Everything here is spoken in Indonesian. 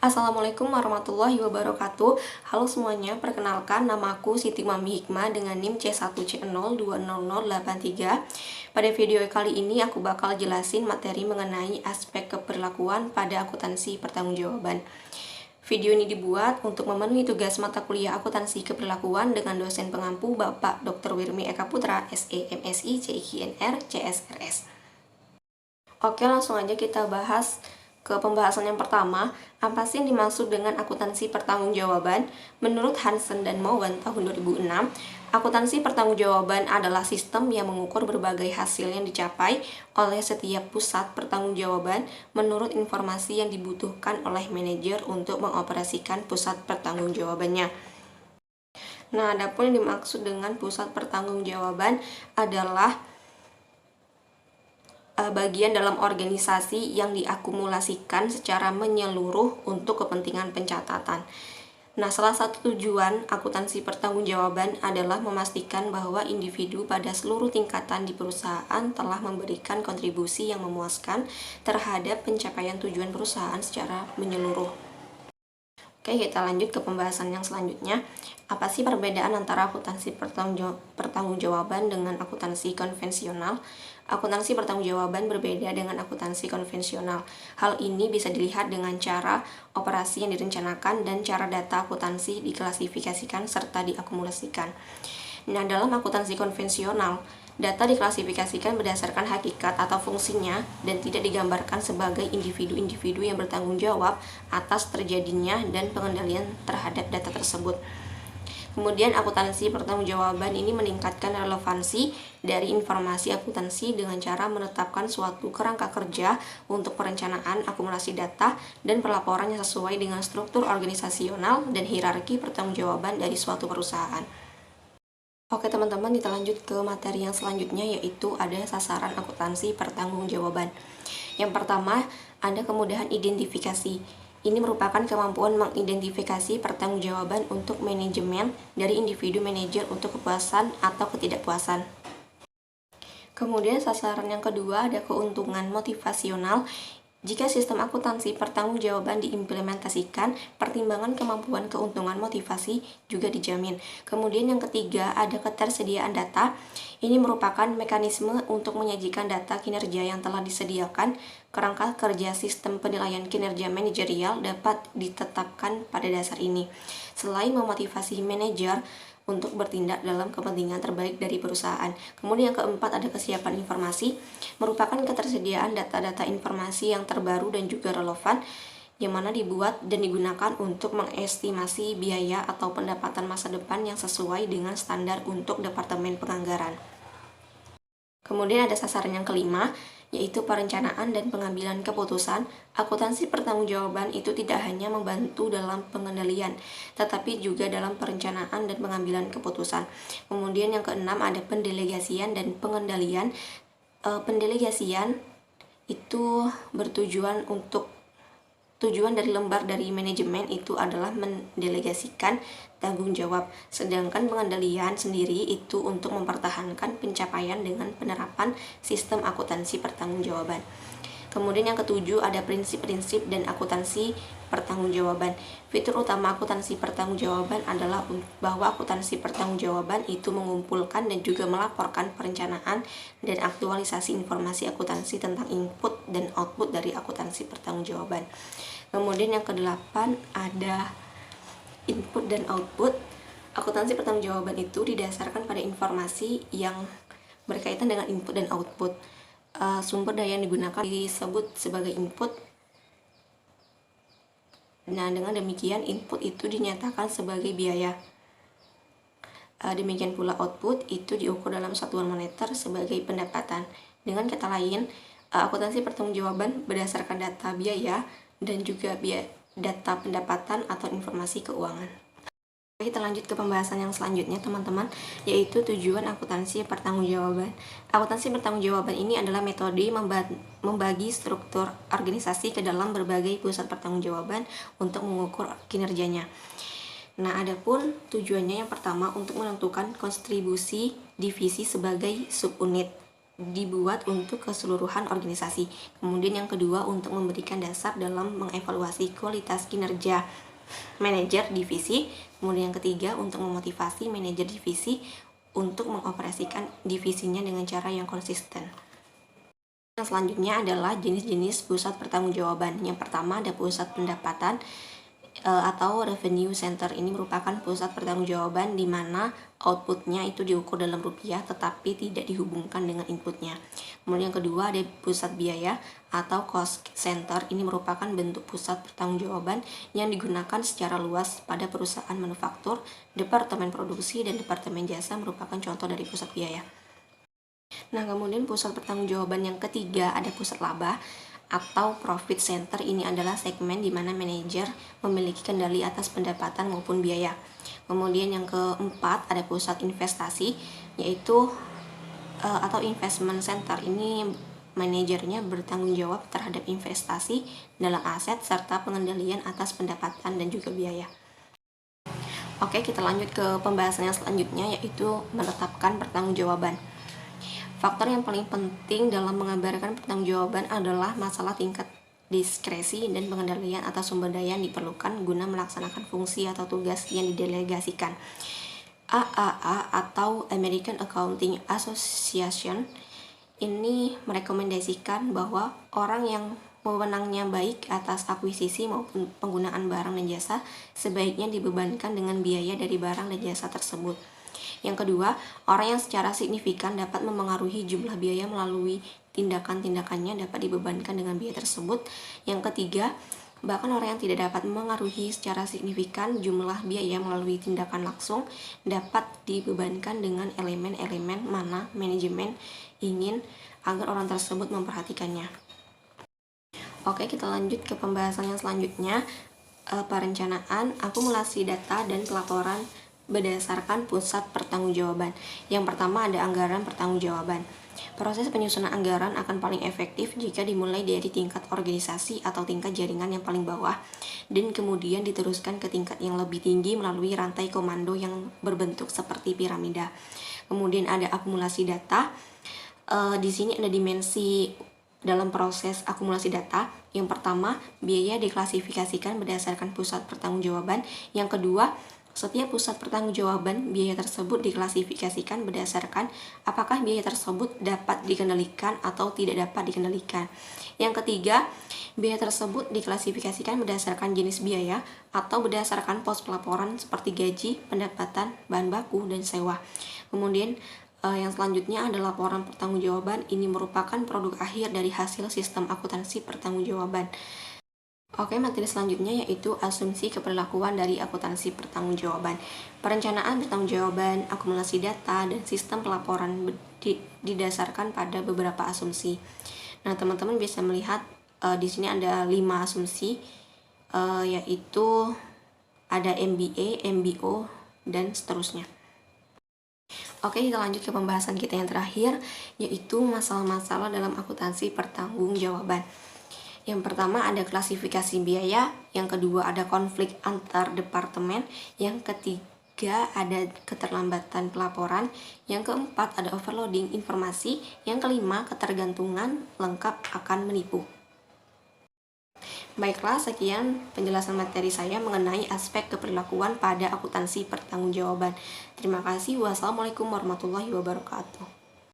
Assalamualaikum warahmatullahi wabarakatuh. Halo semuanya, perkenalkan nama aku Siti Mami Hikmah dengan NIM C1C020083. Pada video kali ini aku bakal jelasin materi mengenai aspek keberlakuan pada akuntansi pertanggungjawaban. Video ini dibuat untuk memenuhi tugas mata kuliah akuntansi keberlakuan dengan dosen pengampu Bapak Dr. Wirmi Eka Putra, SE, MSI, CIKNR, CSRS. Oke, langsung aja kita bahas ke pembahasan yang pertama. Apa sih yang dimaksud dengan akuntansi pertanggungjawaban? Menurut Hansen dan Mowen tahun 2006, akuntansi pertanggungjawaban adalah sistem yang mengukur berbagai hasil yang dicapai oleh setiap pusat pertanggungjawaban menurut informasi yang dibutuhkan oleh manajer untuk mengoperasikan pusat pertanggungjawabannya. Nah, adapun yang dimaksud dengan pusat pertanggungjawaban adalah bagian dalam organisasi yang diakumulasikan secara menyeluruh untuk kepentingan pencatatan. Nah, salah satu tujuan akuntansi pertanggungjawaban adalah memastikan bahwa individu pada seluruh tingkatan di perusahaan telah memberikan kontribusi yang memuaskan terhadap pencapaian tujuan perusahaan secara menyeluruh. Oke, kita lanjut ke pembahasan yang selanjutnya. Apa sih perbedaan antara akuntansi pertanggungjawaban dengan akuntansi konvensional? Akuntansi pertanggungjawaban berbeda dengan akuntansi konvensional. Hal ini bisa dilihat dengan cara operasi yang direncanakan dan cara data akuntansi diklasifikasikan serta diakumulasikan. Nah, dalam akuntansi konvensional, data diklasifikasikan berdasarkan hakikat atau fungsinya dan tidak digambarkan sebagai individu-individu yang bertanggung jawab atas terjadinya dan pengendalian terhadap data tersebut. Kemudian akuntansi pertanggungjawaban ini meningkatkan relevansi dari informasi akuntansi dengan cara menetapkan suatu kerangka kerja untuk perencanaan akumulasi data dan pelaporan yang sesuai dengan struktur organisasional dan hierarki pertanggungjawaban dari suatu perusahaan. Oke teman-teman, kita lanjut ke materi yang selanjutnya, yaitu ada sasaran akuntansi pertanggungjawaban. Yang pertama, ada kemudahan identifikasi. Ini merupakan kemampuan mengidentifikasi pertanggungjawaban untuk manajemen dari individu manajer untuk kepuasan atau ketidakpuasan. Kemudian sasaran yang kedua ada keuntungan motivasional. Jika sistem akuntansi pertanggungjawaban diimplementasikan, pertimbangan kemampuan keuntungan motivasi juga dijamin. Kemudian yang ketiga ada ketersediaan data. Ini merupakan mekanisme untuk menyajikan data kinerja yang telah disediakan. Kerangka kerja sistem penilaian kinerja manajerial dapat ditetapkan pada dasar ini. Selain memotivasi manajer untuk bertindak dalam kepentingan terbaik dari perusahaan. Kemudian yang keempat ada kesiapan informasi, merupakan ketersediaan data-data informasi yang terbaru dan juga relevan, yang mana dibuat dan digunakan untuk mengestimasi biaya atau pendapatan masa depan yang sesuai dengan standar untuk Departemen Penganggaran. Kemudian ada sasaran yang kelima, yaitu perencanaan dan pengambilan keputusan. Akuntansi pertanggungjawaban itu tidak hanya membantu dalam pengendalian, tetapi juga dalam perencanaan dan pengambilan keputusan. Kemudian yang keenam ada pendelegasian dan pengendalian. Pendelegasian itu tujuan dari lembar dari manajemen itu adalah mendelegasikan tanggung jawab, sedangkan pengendalian sendiri itu untuk mempertahankan pencapaian dengan penerapan sistem akuntansi pertanggungjawaban. Kemudian yang ketujuh ada prinsip-prinsip dan akuntansi pertanggungjawaban. Fitur utama akuntansi pertanggungjawaban adalah bahwa akuntansi pertanggungjawaban itu mengumpulkan dan juga melaporkan perencanaan dan aktualisasi informasi akuntansi tentang input dan output dari akuntansi pertanggungjawaban. Kemudian yang kedelapan ada input dan output. Akuntansi pertanggungjawaban itu didasarkan pada informasi yang berkaitan dengan input dan output. Sumber daya yang digunakan disebut sebagai input. Nah, dengan demikian input itu dinyatakan sebagai biaya. Demikian pula output itu diukur dalam satuan moneter sebagai pendapatan. Dengan kata lain, akuntansi pertanggungjawaban berdasarkan data biaya dan juga data pendapatan atau informasi keuangan. Kita lanjut ke pembahasan yang selanjutnya teman-teman, yaitu tujuan akuntansi pertanggungjawaban. Akuntansi pertanggungjawaban ini adalah metode membagi struktur organisasi ke dalam berbagai pusat pertanggungjawaban untuk mengukur kinerjanya. Nah, adapun tujuannya yang pertama untuk menentukan kontribusi divisi sebagai subunit dibuat untuk keseluruhan organisasi. Kemudian yang kedua, untuk memberikan dasar dalam mengevaluasi kualitas kinerja manajer divisi. Kemudian yang ketiga, untuk memotivasi manajer divisi untuk mengoperasikan divisinya dengan cara yang konsisten. Yang selanjutnya adalah jenis-jenis pusat pertanggungjawaban. Yang pertama ada pusat pendapatan atau revenue center. Ini merupakan pusat pertanggungjawaban di mana outputnya itu diukur dalam rupiah tetapi tidak dihubungkan dengan inputnya. Kemudian yang kedua ada pusat biaya atau cost center. Ini merupakan bentuk pusat pertanggungjawaban yang digunakan secara luas pada perusahaan manufaktur, departemen produksi, dan departemen jasa merupakan contoh dari pusat biaya. Nah, kemudian pusat pertanggungjawaban yang ketiga ada pusat laba atau profit center. Ini adalah segmen di mana manajer memiliki kendali atas pendapatan maupun biaya. Kemudian yang keempat ada pusat investasi, yaitu atau investment center. Ini manajernya bertanggung jawab terhadap investasi dalam aset serta pengendalian atas pendapatan dan juga biaya. Oke, kita lanjut ke pembahasan yang selanjutnya, yaitu menetapkan pertanggungjawaban. Faktor yang paling penting dalam menggambarkan pertanggungjawaban adalah masalah tingkat diskresi dan pengendalian atas sumber daya yang diperlukan guna melaksanakan fungsi atau tugas yang didelegasikan. AAA atau American Accounting Association ini merekomendasikan bahwa orang yang wewenangnya baik atas akuisisi maupun penggunaan barang dan jasa sebaiknya dibebankan dengan biaya dari barang dan jasa tersebut. Yang kedua, orang yang secara signifikan dapat memengaruhi jumlah biaya melalui tindakan-tindakannya dapat dibebankan dengan biaya tersebut. Yang ketiga, bahkan orang yang tidak dapat memengaruhi secara signifikan jumlah biaya melalui tindakan langsung dapat dibebankan dengan elemen-elemen mana manajemen ingin agar orang tersebut memperhatikannya. Oke, kita lanjut ke pembahasan yang selanjutnya, perencanaan, akumulasi data, dan pelaporan berdasarkan pusat pertanggungjawaban. Yang pertama ada anggaran pertanggungjawaban. Proses penyusunan anggaran akan paling efektif jika dimulai dari tingkat organisasi atau tingkat jaringan yang paling bawah dan kemudian diteruskan ke tingkat yang lebih tinggi melalui rantai komando yang berbentuk seperti piramida. Kemudian ada akumulasi data. Di sini ada dimensi dalam proses akumulasi data. Yang pertama, biaya diklasifikasikan berdasarkan pusat pertanggungjawaban. Yang kedua, setiap pusat pertanggungjawaban, biaya tersebut diklasifikasikan berdasarkan apakah biaya tersebut dapat dikendalikan atau tidak dapat dikendalikan. Yang ketiga, biaya tersebut diklasifikasikan berdasarkan jenis biaya atau berdasarkan pos pelaporan seperti gaji, pendapatan, bahan baku, dan sewa. Kemudian yang selanjutnya adalah laporan pertanggungjawaban. Ini merupakan produk akhir dari hasil sistem akuntansi pertanggungjawaban. Oke, materi selanjutnya yaitu asumsi keberlakuan dari akuntansi pertanggungjawaban. Perencanaan pertanggungjawaban, akumulasi data, dan sistem pelaporan didasarkan pada beberapa asumsi. Nah, teman-teman bisa melihat di sini ada 5 asumsi, yaitu ada MBA, MBO, dan seterusnya. Oke, kita lanjut ke pembahasan kita yang terakhir, yaitu masalah-masalah dalam akuntansi pertanggungjawaban. Yang pertama ada klasifikasi biaya, yang kedua ada konflik antar departemen, yang ketiga ada keterlambatan pelaporan, yang keempat ada overloading informasi, yang kelima ketergantungan lengkap akan menipu. Baiklah, sekian penjelasan materi saya mengenai aspek keberlakuan pada akuntansi pertanggungjawaban. Terima kasih. Wassalamualaikum warahmatullahi wabarakatuh.